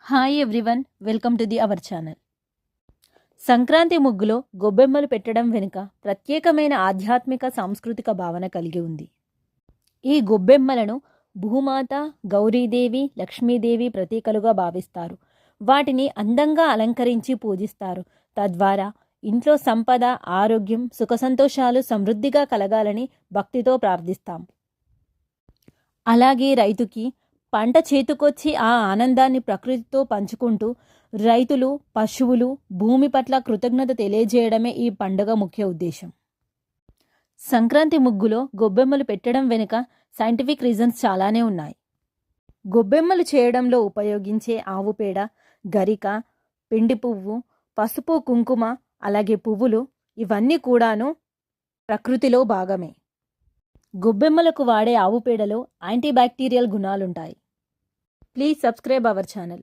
Hi everyone, welcome to our channel. Sankranti ముగ్గులో గొబ్బెమ్మలు పెట్టడం వెనుక ప్రత్యేకమైన ఆధ్యాత్మిక సాంస్కృతిక భావన కలిగి ఉంది. ఈ గొబ్బెమ్మలను భూమాత, గౌరీదేవి, లక్ష్మీదేవి ప్రతీకలుగా భావిస్తారు. వాటిని అందంగా అలంకరించి పూజిస్తారు. తద్వారా ఇంట్లో సంపద, ఆరోగ్యం, సుఖ సంతోషాలు సమృద్ధిగా కలగాలని భక్తితో ప్రార్థిస్తాం. అలాగే రైతుకి పంట చేతికొచ్చి ఆ ఆనందాన్ని ప్రకృతితో పంచుకుంటూ రైతులు, పశువులు, భూమి పట్ల కృతజ్ఞత తెలియజేయడమే ఈ పండుగ ముఖ్య ఉద్దేశం. సంక్రాంతి ముగ్గులో గొబ్బెమ్మలు పెట్టడం వెనుక సైంటిఫిక్ రీజన్స్ చాలానే ఉన్నాయి. గొబ్బెమ్మలు చేయడంలో ఉపయోగించే ఆవు పేడ, గరిక, పిండి పువ్వు, పసుపు, కుంకుమ, అలాగే పువ్వులు ఇవన్నీ కూడాను ప్రకృతిలో భాగమే. గొబ్బెమ్మలకు వాడే ఆవు పేడలో యాంటీబ్యాక్టీరియల్ గుణాలుంటాయి. Please subscribe our channel.